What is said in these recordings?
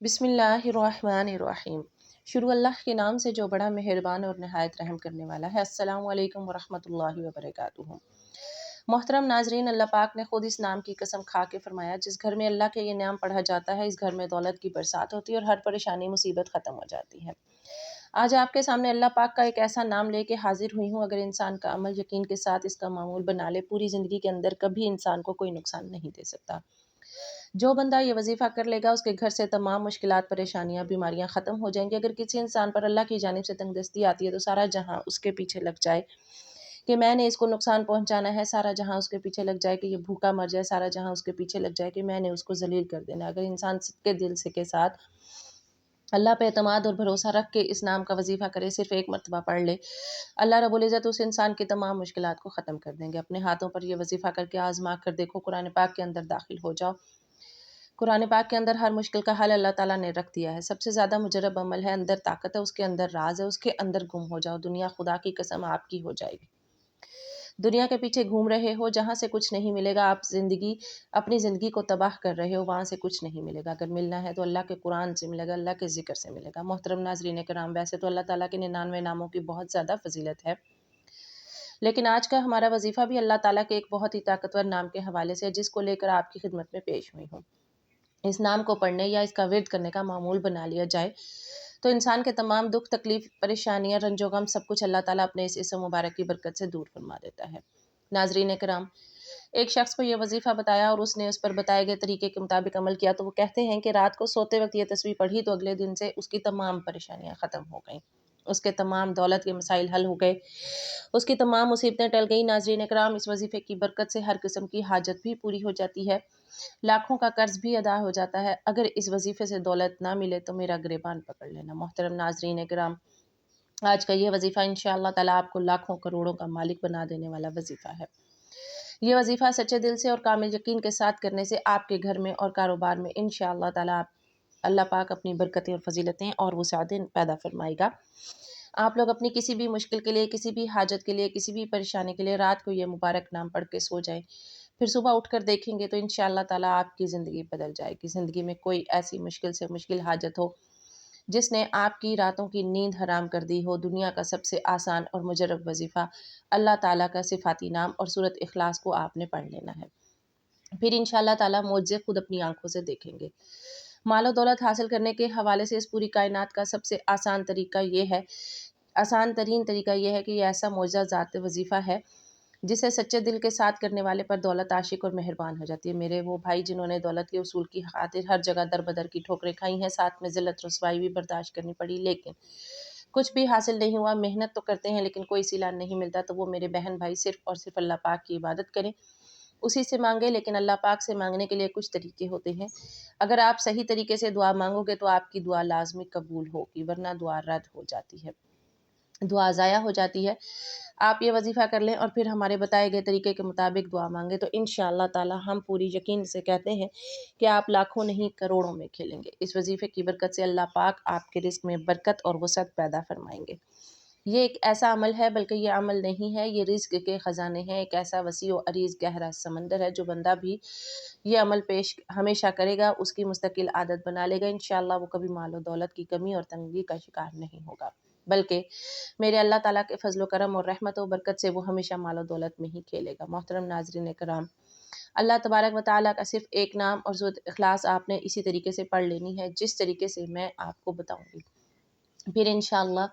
بسم اللہ الرحمن الرحیم۔ شروع اللہ کے نام سے جو بڑا مہربان اور نہایت رحم کرنے والا ہے۔ السلام علیکم ورحمۃ اللہ وبرکاتہ۔ محترم ناظرین، اللہ پاک نے خود اس نام کی قسم کھا کے فرمایا جس گھر میں اللہ کے یہ نام پڑھا جاتا ہے اس گھر میں دولت کی برسات ہوتی ہے اور ہر پریشانی مصیبت ختم ہو جاتی ہے۔ آج آپ کے سامنے اللہ پاک کا ایک ایسا نام لے کے حاضر ہوئی ہوں، اگر انسان کا عمل یقین کے ساتھ اس کا معمول بنا لے، پوری زندگی کے اندر کبھی انسان کو کوئی نقصان نہیں دے سکتا۔ جو بندہ یہ وظیفہ کر لے گا اس کے گھر سے تمام مشکلات، پریشانیاں، بیماریاں ختم ہو جائیں گی۔ اگر کسی انسان پر اللہ کی جانب سے تنگ دستی آتی ہے تو سارا جہاں اس کے پیچھے لگ جائے کہ میں نے اس کو نقصان پہنچانا ہے، سارا جہاں اس کے پیچھے لگ جائے کہ یہ بھوکا مر جائے، سارا جہاں اس کے پیچھے لگ جائے کہ میں نے اس کو ذلیل کر دینا۔ اگر انسان کے دل سے کے ساتھ اللہ پہ اعتماد اور بھروسہ رکھ کے اس نام کا وظیفہ کرے، صرف ایک مرتبہ پڑھ لے، اللہ رب العزت اس انسان کی تمام مشکلات کو ختم کر دیں گے۔ اپنے ہاتھوں پر یہ وظیفہ کر کے آزما کر دیکھو، قرآن پاک کے اندر داخل ہو جاؤ۔ قرآن پاک کے اندر ہر مشکل کا حل اللہ تعالیٰ نے رکھ دیا ہے۔ سب سے زیادہ مجرب عمل ہے، اندر طاقت ہے، اس کے اندر راز ہے، اس کے اندر گم ہو جاؤ، دنیا خدا کی قسم آپ کی ہو جائے گی۔ دنیا کے پیچھے گھوم رہے ہو جہاں سے کچھ نہیں ملے گا، آپ اپنی زندگی کو تباہ کر رہے ہو، وہاں سے کچھ نہیں ملے گا۔ اگر ملنا ہے تو اللہ کے قرآن سے ملے گا، اللہ کے ذکر سے ملے گا۔ محترم ناظرین کرام، ویسے تو اللہ تعالیٰ کے 99 ناموں کی بہت زیادہ فضیلت ہے، لیکن آج کا ہمارا وظیفہ بھی اللہ تعالیٰ کے ایک بہت ہی طاقتور نام کے حوالے سے ہے، جس کو لے کر آپ کی خدمت میں پیش ہوئی ہوں۔ اس نام کو پڑھنے یا اس کا ورد کرنے کا معمول بنا لیا جائے تو انسان کے تمام دکھ، تکلیف، پریشانیاں، رنج و غم، سب کچھ اللہ تعالیٰ اپنے اس اسم مبارک کی برکت سے دور فرما دیتا ہے۔ ناظرین کرام، ایک شخص کو یہ وظیفہ بتایا اور اس نے اس پر بتائے گئے طریقے کے مطابق عمل کیا تو وہ کہتے ہیں کہ رات کو سوتے وقت یہ تسبیح پڑھی تو اگلے دن سے اس کی تمام پریشانیاں ختم ہو گئیں، اس کے تمام دولت کے مسائل حل ہو گئے، اس کی تمام مصیبتیں ٹل گئیں۔ ناظرین کرام، اس وظیفے کی برکت سے ہر قسم کی حاجت بھی پوری ہو جاتی ہے، لاکھوں کا قرض بھی ادا ہو جاتا ہے۔ اگر اس وظیفے سے دولت نہ ملے تو میرا گریبان پکڑ لینا۔ محترم ناظرین کرام، آج کا یہ وظیفہ انشاءاللہ تعالیٰ آپ کو لاکھوں کروڑوں کا مالک بنا دینے والا وظیفہ ہے۔ یہ وظیفہ سچے دل سے اور کامل یقین کے ساتھ کرنے سے آپ کے گھر میں اور کاروبار میں انشاءاللہ تعالیٰ اللہ پاک اپنی برکتیں اور فضیلتیں اور وسعتیں پیدا فرمائے گا۔ آپ لوگ اپنی کسی بھی مشکل کے لیے، کسی بھی حاجت کے لیے، کسی بھی پریشانی کے لیے رات کو یہ مبارک نام پڑھ کے سو جائیں، پھر صبح اٹھ کر دیکھیں گے تو انشاءاللہ تعالیٰ آپ کی زندگی بدل جائے گی۔ زندگی میں کوئی ایسی مشکل سے مشکل حاجت ہو جس نے آپ کی راتوں کی نیند حرام کر دی ہو، دنیا کا سب سے آسان اور مجرب وظیفہ اللہ تعالیٰ کا صفاتی نام اور سورۃ اخلاص کو آپ نے پڑھ لینا ہے، پھر انشاءاللہ تعالیٰ معجزے خود اپنی آنکھوں سے دیکھیں گے۔ مال و دولت حاصل کرنے کے حوالے سے اس پوری کائنات کا سب سے آسان ترین طریقہ یہ ہے کہ یہ ایسا معجزہ ذات وظیفہ ہے جسے سچے دل کے ساتھ کرنے والے پر دولت عاشق اور مہربان ہو جاتی ہے۔ میرے وہ بھائی جنہوں نے دولت کے اصول کی خاطر ہر جگہ در بدر کی ٹھوکریں کھائی ہیں، ساتھ میں ذلت رسوائی بھی برداشت کرنی پڑی، لیکن کچھ بھی حاصل نہیں ہوا، محنت تو کرتے ہیں لیکن کوئی صلہ نہیں ملتا، تو وہ میرے بہن بھائی صرف اور صرف اللہ پاک کی عبادت کریں، اسی سے مانگے۔ لیکن اللہ پاک سے مانگنے کے لیے کچھ طریقے ہوتے ہیں، اگر آپ صحیح طریقے سے دعا مانگو گے تو آپ کی دعا لازمی قبول ہوگی، ورنہ دعا رد ہو جاتی ہے، دعا ضائع ہو جاتی ہے۔ آپ یہ وظیفہ کر لیں اور پھر ہمارے بتائے گئے طریقے کے مطابق دعا مانگیں تو انشاءاللہ تعالیٰ ہم پوری یقین سے کہتے ہیں کہ آپ لاکھوں نہیں کروڑوں میں کھیلیں گے۔ اس وظیفے کی برکت سے اللہ پاک آپ کے رزق میں برکت اور وسعت پیدا فرمائیں گے۔ یہ ایک ایسا عمل ہے، بلکہ یہ عمل نہیں ہے، یہ رزق کے خزانے ہیں، ایک ایسا وسیع و عریض گہرا سمندر ہے۔ جو بندہ بھی یہ عمل پیش ہمیشہ کرے گا، اس کی مستقل عادت بنا لے گا، انشاءاللہ وہ کبھی مال و دولت کی کمی اور تنگی کا شکار نہیں ہوگا، بلکہ میرے اللہ تعالیٰ کے فضل و کرم اور رحمت و برکت سے وہ ہمیشہ مال و دولت میں ہی کھیلے گا۔ محترم ناظرین کرام، اللہ تبارک و تعالیٰ کا صرف ایک نام اور سورۃ اخلاص آپ نے اسی طریقے سے پڑھ لینی ہے جس طریقے سے میں آپ کو بتاؤں گی، پھر انشاءاللہ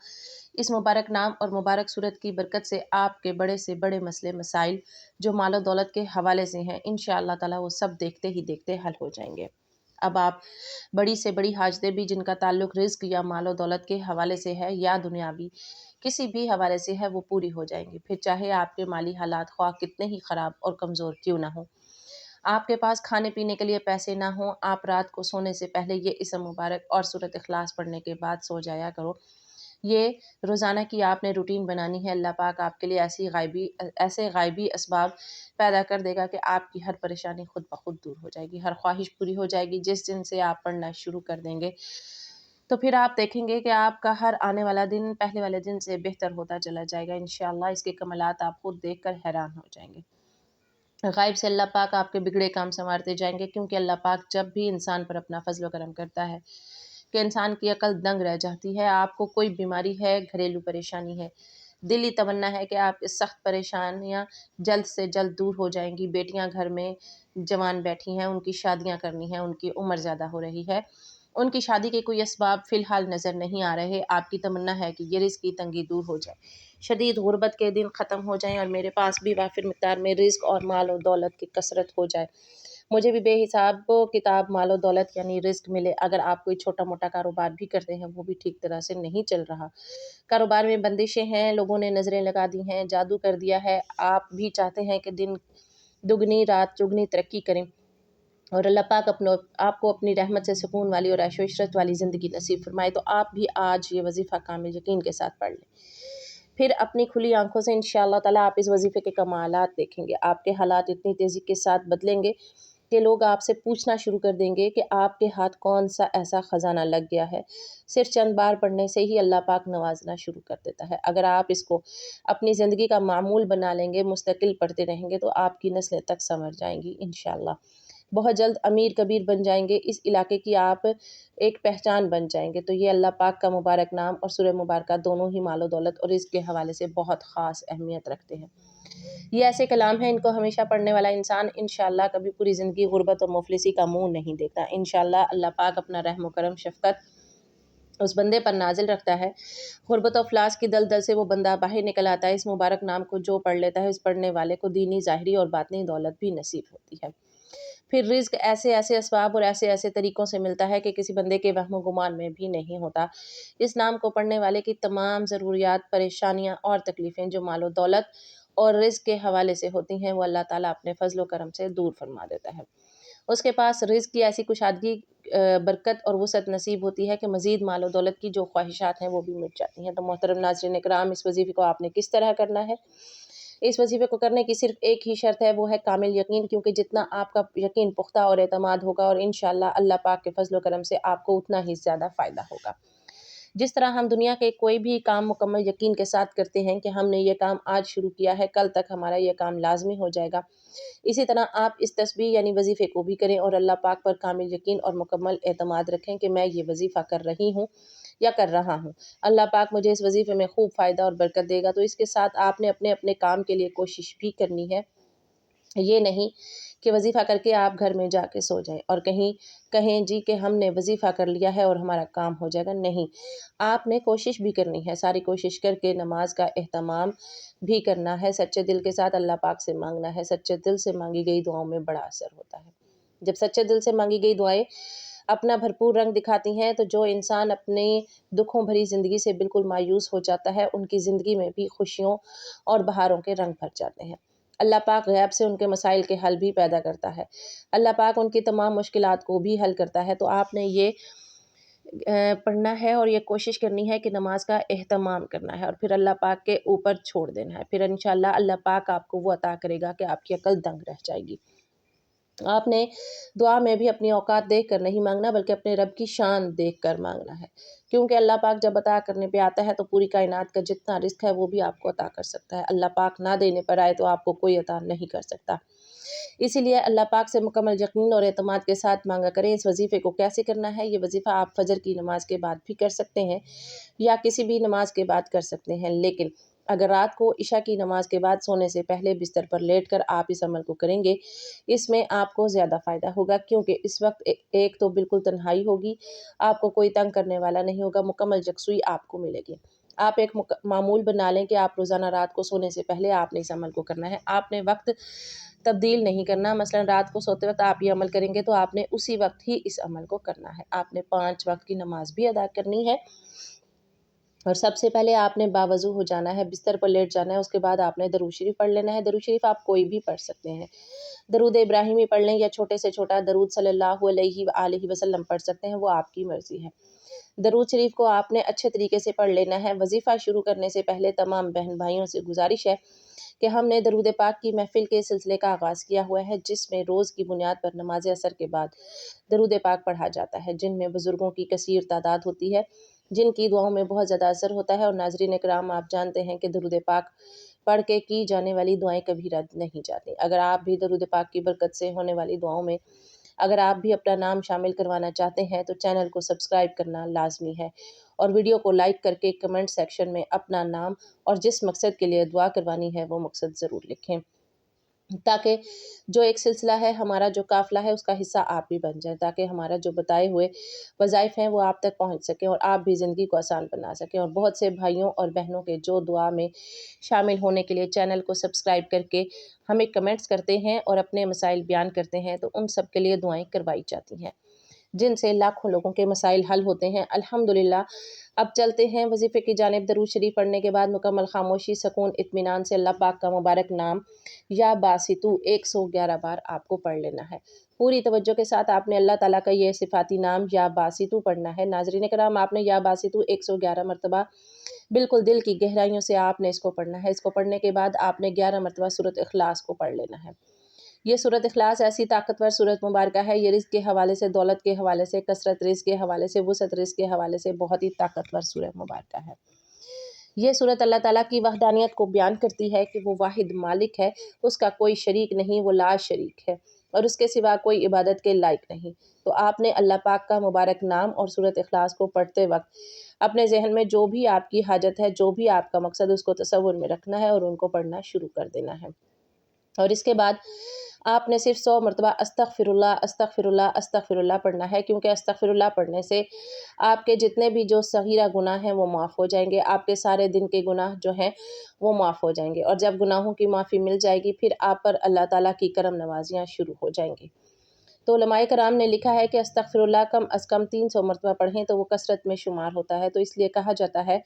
اس مبارک نام اور مبارک صورت کی برکت سے آپ کے بڑے سے بڑے مسئلے مسائل جو مال و دولت کے حوالے سے ہیں انشاءاللہ تعالیٰ وہ سب دیکھتے ہی دیکھتے حل ہو جائیں گے۔ اب آپ بڑی سے بڑی حاجتیں بھی جن کا تعلق رزق یا مال و دولت کے حوالے سے ہے یا دنیاوی کسی بھی حوالے سے ہے وہ پوری ہو جائیں گی، پھر چاہے آپ کے مالی حالات خواہ کتنے ہی خراب اور کمزور کیوں نہ ہوں، آپ کے پاس کھانے پینے کے لیے پیسے نہ ہوں، آپ رات کو سونے سے پہلے یہ اسم مبارک اور سورۃ اخلاص پڑھنے کے بعد سو جایا کرو۔ یہ روزانہ کی آپ نے روٹین بنانی ہے، اللہ پاک آپ کے لیے ایسے غائبی اسباب پیدا کر دے گا کہ آپ کی ہر پریشانی خود بخود دور ہو جائے گی، ہر خواہش پوری ہو جائے گی۔ جس دن سے آپ پڑھنا شروع کر دیں گے تو پھر آپ دیکھیں گے کہ آپ کا ہر آنے والا دن پہلے والے دن سے بہتر ہوتا چلا جائے گا، انشاءاللہ اس کے کمالات آپ خود دیکھ کر حیران ہو جائیں گے۔ غائب سے اللہ پاک آپ کے بگڑے کام سنوارتے جائیں گے، کیونکہ اللہ پاک جب بھی انسان پر اپنا فضل و کرم کرتا ہے کہ انسان کی عقل دنگ رہ جاتی ہے۔ آپ کو کوئی بیماری ہے، گھریلو پریشانی ہے، دلی تمنا ہے کہ آپ اس سخت پریشانیاں جلد سے جلد دور ہو جائیں گی۔ بیٹیاں گھر میں جوان بیٹھی ہیں، ان کی شادیاں کرنی ہیں، ان کی عمر زیادہ ہو رہی ہے، ان کی شادی کے کوئی اسباب فی الحال نظر نہیں آ رہے، آپ کی تمنا ہے کہ یہ رزق کی تنگی دور ہو جائے، شدید غربت کے دن ختم ہو جائیں اور میرے پاس بھی وافر مقدار میں رزق اور مال و دولت کی کثرت ہو جائے، مجھے بھی بے حساب کتاب مال و دولت یعنی رزق ملے۔ اگر آپ کوئی چھوٹا موٹا کاروبار بھی کرتے ہیں، وہ بھی ٹھیک طرح سے نہیں چل رہا، کاروبار میں بندشیں ہیں، لوگوں نے نظریں لگا دی ہیں، جادو کر دیا ہے، آپ بھی چاہتے ہیں کہ دن دگنی رات چگنی ترقی کریں اور اللہ پاک آپ کو اپنی رحمت سے سکون والی اور عیش و عشرت والی زندگی نصیب فرمائے، تو آپ بھی آج یہ وظیفہ کامل یقین کے ساتھ پڑھ لیں۔ پھر اپنی کھلی آنکھوں سے انشاءاللہ تعالیٰ آپ اس وظیفے کے کمالات دیکھیں گے۔ آپ کے حالات اتنی تیزی کے ساتھ بدلیں گے کہ لوگ آپ سے پوچھنا شروع کر دیں گے کہ آپ کے ہاتھ کون سا ایسا خزانہ لگ گیا ہے۔ صرف چند بار پڑھنے سے ہی اللہ پاک نوازنا شروع کر دیتا ہے۔ اگر آپ اس کو اپنی زندگی کا معمول بنا لیں گے، مستقل پڑھتے رہیں گے، تو آپ کی نسلیں تک سنور جائیں گی انشاءاللہ۔ بہت جلد امیر کبیر بن جائیں گے، اس علاقے کی آپ ایک پہچان بن جائیں گے۔ تو یہ اللہ پاک کا مبارک نام اور سورہ مبارکہ دونوں ہی مال و دولت اور رزق کے حوالے سے بہت خاص اہمیت رکھتے ہیں۔ یہ ایسے کلام ہیں، ان کو ہمیشہ پڑھنے والا انسان انشاءاللہ کبھی پوری زندگی غربت اور مفلسی کا منہ نہیں دیکھتا۔ انشاءاللہ اللہ پاک اپنا رحم و کرم شفقت اس بندے پر نازل رکھتا ہے، غربت و افلاس کی دلدل سے وہ بندہ باہر نکل آتا ہے۔ اس مبارک نام کو جو پڑھ لیتا ہے، اس پڑھنے والے کو دینی، ظاہری اور باطنی دولت بھی نصیب ہوتی ہے۔ پھر رزق ایسے ایسے اسباب اور ایسے ایسے طریقوں سے ملتا ہے کہ کسی بندے کے وہم و گمان میں بھی نہیں ہوتا۔ اس نام کو پڑھنے والے کی تمام ضروریات، پریشانیاں اور تکلیفیں جو مال و دولت اور رزق کے حوالے سے ہوتی ہیں، وہ اللہ تعالیٰ اپنے فضل و کرم سے دور فرما دیتا ہے۔ اس کے پاس رزق کی ایسی کشادگی، برکت اور وسعت نصیب ہوتی ہے کہ مزید مال و دولت کی جو خواہشات ہیں وہ بھی مٹ جاتی ہیں۔ تو محترم ناظرین کرام، اس وظیفے کو آپ نے کس طرح کرنا ہے؟ اس وظیفے کو کرنے کی صرف ایک ہی شرط ہے، وہ ہے کامل یقین، کیونکہ جتنا آپ کا یقین پختہ اور اعتماد ہوگا اور انشاءاللہ اللہ پاک کے فضل و کرم سے آپ کو اتنا ہی زیادہ فائدہ ہوگا۔ جس طرح ہم دنیا کے کوئی بھی کام مکمل یقین کے ساتھ کرتے ہیں کہ ہم نے یہ کام آج شروع کیا ہے، کل تک ہمارا یہ کام لازمی ہو جائے گا، اسی طرح آپ اس تسبیح یعنی وظیفے کو بھی کریں اور اللہ پاک پر کامل یقین اور مکمل اعتماد رکھیں کہ میں یہ وظیفہ کر رہی ہوں یا کر رہا ہوں، اللہ پاک مجھے اس وظیفے میں خوب فائدہ اور برکت دے گا۔ تو اس کے ساتھ آپ نے اپنے اپنے کام کے لیے کوشش بھی کرنی ہے۔ یہ نہیں کہ وظیفہ کر کے آپ گھر میں جا کے سو جائیں اور کہیں جی کہ ہم نے وظیفہ کر لیا ہے اور ہمارا کام ہو جائے گا، نہیں، آپ نے کوشش بھی کرنی ہے، ساری کوشش کر کے نماز کا اہتمام بھی کرنا ہے، سچے دل کے ساتھ اللہ پاک سے مانگنا ہے۔ سچے دل سے مانگی گئی دعاؤں میں بڑا اثر ہوتا ہے۔ جب سچے دل سے مانگی گئی دعائیں اپنا بھرپور رنگ دکھاتی ہیں، تو جو انسان اپنے دکھوں بھری زندگی سے بالکل مایوس ہو جاتا ہے، ان کی زندگی میں بھی خوشیوں اور بہاروں کے رنگ بھر جاتے ہیں۔ اللہ پاک غیب سے ان کے مسائل کے حل بھی پیدا کرتا ہے، اللہ پاک ان کی تمام مشکلات کو بھی حل کرتا ہے۔ تو آپ نے یہ پڑھنا ہے اور یہ کوشش کرنی ہے کہ نماز کا اہتمام کرنا ہے اور پھر اللہ پاک کے اوپر چھوڑ دینا ہے، پھر انشاءاللہ اللہ پاک آپ کو وہ عطا کرے گا کہ آپ کی عقل دنگ رہ جائے گی۔ آپ نے دعا میں بھی اپنی اوقات دیکھ کر نہیں مانگنا، بلکہ اپنے رب کی شان دیکھ کر مانگنا ہے، کیونکہ اللہ پاک جب عطا کرنے پہ آتا ہے تو پوری کائنات کا جتنا رزق ہے وہ بھی آپ کو عطا کر سکتا ہے۔ اللہ پاک نہ دینے پر آئے تو آپ کو کوئی عطا نہیں کر سکتا، اسی لیے اللہ پاک سے مکمل یقین اور اعتماد کے ساتھ مانگا کریں۔ اس وظیفے کو کیسے کرنا ہے؟ یہ وظیفہ آپ فجر کی نماز کے بعد بھی کر سکتے ہیں یا کسی بھی نماز کے بعد کر سکتے ہیں، لیکن اگر رات کو عشاء کی نماز کے بعد سونے سے پہلے بستر پر لیٹ کر آپ اس عمل کو کریں گے، اس میں آپ کو زیادہ فائدہ ہوگا، کیونکہ اس وقت ایک تو بالکل تنہائی ہوگی، آپ کو کوئی تنگ کرنے والا نہیں ہوگا، مکمل یکسوئی آپ کو ملے گی۔ آپ ایک معمول بنا لیں کہ آپ روزانہ رات کو سونے سے پہلے آپ نے اس عمل کو کرنا ہے، آپ نے وقت تبدیل نہیں کرنا۔ مثلا رات کو سوتے وقت آپ یہ عمل کریں گے تو آپ نے اسی وقت ہی اس عمل کو کرنا ہے، آپ نے 5 وقت کی نماز بھی ادا کرنی ہے اور سب سے پہلے آپ نے باوضو ہو جانا ہے، بستر پر لیٹ جانا ہے، اس کے بعد آپ نے درود شریف پڑھ لینا ہے۔ درود شریف آپ کوئی بھی پڑھ سکتے ہیں، درود ابراہیمی پڑھ لیں یا چھوٹے سے چھوٹا درود صلی اللہ علیہ وآلہ وسلم پڑھ سکتے ہیں، وہ آپ کی مرضی ہے۔ درود شریف کو آپ نے اچھے طریقے سے پڑھ لینا ہے۔ وظیفہ شروع کرنے سے پہلے تمام بہن بھائیوں سے گزارش ہے کہ ہم نے درود پاک کی محفل کے سلسلے کا آغاز کیا ہوا ہے، جس میں روز کی بنیاد پر نماز عصر کے بعد درود پاک پڑھا جاتا ہے، جن میں بزرگوں کی کثیر تعداد ہوتی ہے، جن کی دعاؤں میں بہت زیادہ اثر ہوتا ہے۔ اور ناظرین کرام، آپ جانتے ہیں کہ درود پاک پڑھ کے کی جانے والی دعائیں کبھی رد نہیں جاتی۔ اگر آپ بھی درود پاک کی برکت سے ہونے والی دعاؤں میں اگر آپ بھی اپنا نام شامل کروانا چاہتے ہیں تو چینل کو سبسکرائب کرنا لازمی ہے، اور ویڈیو کو لائک کر کے کمنٹ سیکشن میں اپنا نام اور جس مقصد کے لیے دعا کروانی ہے وہ مقصد ضرور لکھیں، تاکہ جو ایک سلسلہ ہے ہمارا جو قافلہ ہے اس کا حصہ آپ بھی بن جائیں، تاکہ ہمارا جو بتائے ہوئے وظائف ہیں وہ آپ تک پہنچ سکیں اور آپ بھی زندگی کو آسان بنا سکیں۔ اور بہت سے بھائیوں اور بہنوں کے جو دعا میں شامل ہونے کے لیے چینل کو سبسکرائب کر کے ہمیں کمنٹس کرتے ہیں اور اپنے مسائل بیان کرتے ہیں، تو ان سب کے لیے دعائیں کروائی جاتی ہیں، جن سے لاکھوں لوگوں کے مسائل حل ہوتے ہیں الحمدللہ۔ اب چلتے ہیں وظیفے کی جانب۔ درود شریف پڑھنے کے بعد مکمل خاموشی، سکون، اطمینان سے اللہ پاک کا مبارک نام یا باسطو 111 بار آپ کو پڑھ لینا ہے۔ پوری توجہ کے ساتھ آپ نے اللہ تعالیٰ کا یہ صفاتی نام یا باسطو پڑھنا ہے۔ ناظرین کرام، آپ نے یا باسطو 111 مرتبہ بالکل دل کی گہرائیوں سے آپ نے اس کو پڑھنا ہے۔ اس کو پڑھنے کے بعد آپ نے 11 مرتبہ سورۃ اخلاص کو پڑھ لینا ہے۔ یہ سورۃ اخلاص ایسی طاقتور سورۃ مبارکہ ہے، یہ رزق کے حوالے سے، دولت کے حوالے سے، کثرت رزق کے حوالے سے، وسعت رزق کے حوالے سے بہت ہی طاقتور سورۃ مبارکہ ہے۔ یہ سورۃ اللہ تعالیٰ کی وحدانیت کو بیان کرتی ہے کہ وہ واحد مالک ہے، اس کا کوئی شریک نہیں، وہ لا شریک ہے اور اس کے سوا کوئی عبادت کے لائق نہیں۔ تو آپ نے اللہ پاک کا مبارک نام اور سورۃ اخلاص کو پڑھتے وقت اپنے ذہن میں جو بھی آپ کی حاجت ہے، جو بھی آپ کا مقصد، اس کو تصور میں رکھنا ہے اور ان کو پڑھنا شروع کر دینا ہے۔ اور اس کے بعد آپ نے صرف 100 مرتبہ استغفر اللہ استغفر اللہ استغفر اللہ پڑھنا ہے، کیونکہ استغفر اللہ پڑھنے سے آپ کے جتنے بھی جو صغیرہ گناہ ہیں وہ معاف ہو جائیں گے، آپ کے سارے دن کے گناہ جو ہیں وہ معاف ہو جائیں گے، اور جب گناہوں کی معافی مل جائے گی پھر آپ پر اللہ تعالیٰ کی کرم نوازیاں شروع ہو جائیں گی۔ تو علماء کرام نے لکھا ہے کہ استغفر اللہ کم از کم 300 مرتبہ پڑھیں تو وہ کثرت میں شمار ہوتا ہے، تو اس لیے کہا جاتا ہے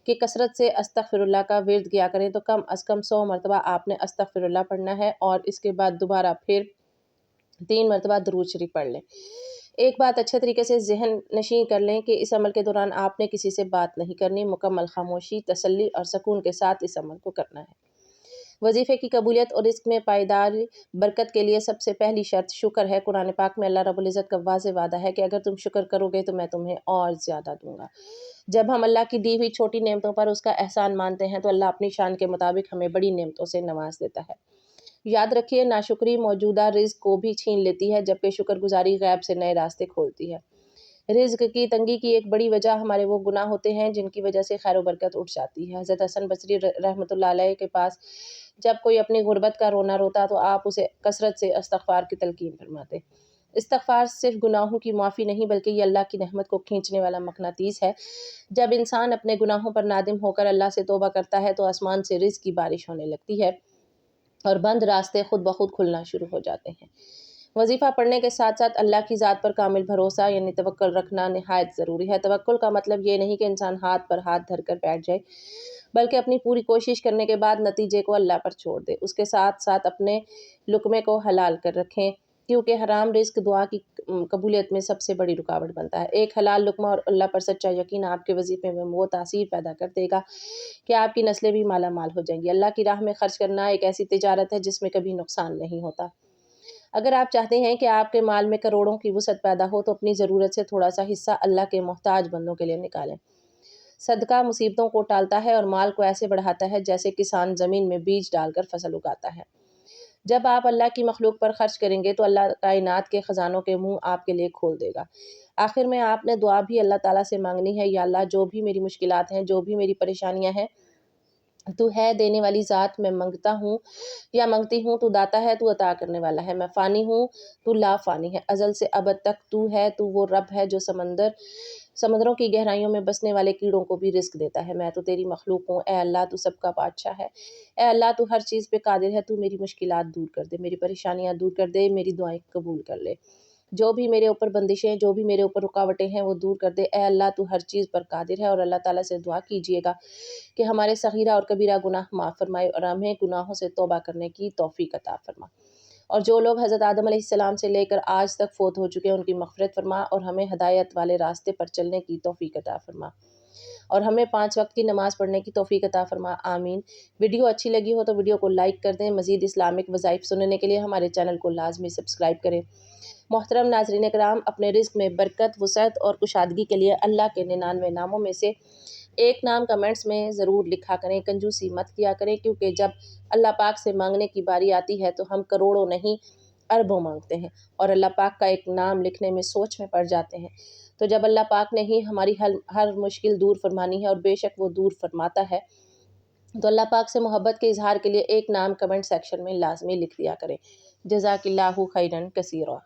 کہ کثرت سے استغفر اللہ کا ورد کیا کریں۔ تو کم از کم 100 مرتبہ آپ نے استغفر اللہ پڑھنا ہے اور اس کے بعد دوبارہ پھر 3 مرتبہ درود شریف پڑھ لیں۔ ایک بات اچھے طریقے سے ذہن نشین کر لیں کہ اس عمل کے دوران آپ نے کسی سے بات نہیں کرنی، مکمل خاموشی، تسلی اور سکون کے ساتھ اس عمل کو کرنا ہے۔ وظیفے کی قبولیت اور رزق میں پائیدار برکت کے لیے سب سے پہلی شرط شکر ہے۔ قرآن پاک میں اللہ رب العزت کا واضح وعدہ ہے کہ اگر تم شکر کرو گے تو میں تمہیں اور زیادہ دوں گا۔ جب ہم اللہ کی دی ہوئی چھوٹی نعمتوں پر اس کا احسان مانتے ہیں تو اللہ اپنی شان کے مطابق ہمیں بڑی نعمتوں سے نواز دیتا ہے۔ یاد رکھیے، ناشکری موجودہ رزق کو بھی چھین لیتی ہے، جبکہ شکر گزاری غیب سے نئے راستے کھولتی ہے۔ رزق کی تنگی کی ایک بڑی وجہ ہمارے وہ گناہ ہوتے ہیں جن کی وجہ سے خیر و برکت اٹھ جاتی ہے۔ حضرت حسن بصری رحمۃ اللہ علیہ کے پاس جب کوئی اپنی غربت کا رونا روتا تو آپ اسے کثرت سے استغفار کی تلقین فرماتے۔ استغفار صرف گناہوں کی معافی نہیں بلکہ یہ اللہ کی رحمت کو کھینچنے والا مقناطیس ہے۔ جب انسان اپنے گناہوں پر نادم ہو کر اللہ سے توبہ کرتا ہے تو آسمان سے رزق کی بارش ہونے لگتی ہے اور بند راستے خود بخود کھلنا شروع ہو جاتے ہیں۔ وظیفہ پڑھنے کے ساتھ ساتھ اللہ کی ذات پر کامل بھروسہ یعنی توکل رکھنا نہایت ضروری ہے۔ توکل کا مطلب یہ نہیں کہ انسان ہاتھ پر ہاتھ دھر کر بیٹھ جائے، بلکہ اپنی پوری کوشش کرنے کے بعد نتیجے کو اللہ پر چھوڑ دے۔ اس کے ساتھ ساتھ اپنے لقمے کو حلال کر رکھیں، کیونکہ حرام رزق دعا کی قبولیت میں سب سے بڑی رکاوٹ بنتا ہے۔ ایک حلال لقمہ اور اللہ پر سچا یقین آپ کے وظیفے میں وہ تاثیر پیدا کر دے گا کہ آپ کی نسلیں بھی مالا مال ہو جائیں گی۔ اللہ کی راہ میں خرچ کرنا ایک ایسی تجارت ہے جس میں کبھی نقصان نہیں ہوتا۔ اگر آپ چاہتے ہیں کہ آپ کے مال میں کروڑوں کی وسعت پیدا ہو تو اپنی ضرورت سے تھوڑا سا حصہ اللہ کے محتاج بندوں کے لیے نکالیں۔ صدقہ مصیبتوں کو ٹالتا ہے اور مال کو ایسے بڑھاتا ہے جیسے کسان زمین میں بیج ڈال کر فصل اگاتا ہے۔ جب آپ اللہ کی مخلوق پر خرچ کریں گے تو اللہ کائنات کے خزانوں کے منہ آپ کے لیے کھول دے گا۔ آخر میں آپ نے دعا بھی اللہ تعالیٰ سے مانگنی ہے، یا اللہ جو بھی میری مشکلات ہیں، جو بھی میری پریشانیاں ہیں، تو ہے دینے والی ذات، میں منگتا ہوں یا منگتی ہوں، تو داتا ہے، تو عطا کرنے والا ہے، میں فانی ہوں، تو لا فانی ہے، ازل سے ابد تک تو ہے، تو وہ رب ہے جو سمندروں کی گہرائیوں میں بسنے والے کیڑوں کو بھی رزق دیتا ہے، میں تو تیری مخلوق ہوں، اے اللہ تو سب کا بادشاہ ہے، اے اللہ تو ہر چیز پہ قادر ہے، تو میری مشکلات دور کر دے، میری پریشانیاں دور کر دے، میری دعائیں قبول کر لے، جو بھی میرے اوپر بندشیں، جو بھی میرے اوپر رکاوٹیں ہیں وہ دور کر دے، اے اللہ تو ہر چیز پر قادر ہے۔ اور اللہ تعالیٰ سے دعا کیجیے گا کہ ہمارے صغیرہ اور کبیرہ گناہ معاف فرمائے اور ہمیں گناہوں سے توبہ کرنے کی توفیق عطا فرما، اور جو لوگ حضرت آدم علیہ السلام سے لے کر آج تک فوت ہو چکے ہیں ان کی مغفرت فرما اور ہمیں ہدایت والے راستے پر چلنے کی توفیق عطا فرما، اور ہمیں 5 وقت کی نماز پڑھنے کی توفیق عطا فرما، آمین۔ ویڈیو اچھی لگی ہو تو ویڈیو کو لائک کر دیں۔ مزید اسلامک وظائف سننے کے لیے ہمارے چینل کو لازمی سبسکرائب کریں۔ محترم ناظرین کرام، اپنے رزق میں برکت، وسعت اور کشادگی کے لیے اللہ کے 99 ناموں میں سے ایک نام کمنٹس میں ضرور لکھا کریں، کنجوسی مت کیا کریں، کیونکہ جب اللہ پاک سے مانگنے کی باری آتی ہے تو ہم کروڑوں نہیں اربوں مانگتے ہیں اور اللہ پاک کا ایک نام لکھنے میں سوچ میں پڑ جاتے ہیں۔ تو جب اللہ پاک نے ہی ہماری ہر مشکل دور فرمانی ہے، اور بے شک وہ دور فرماتا ہے، تو اللہ پاک سے محبت کے اظہار کے لیے ایک نام کمنٹ سیکشن میں لازمی لکھ دیا کریں۔ جزاک اللہ خیرن کثیرا۔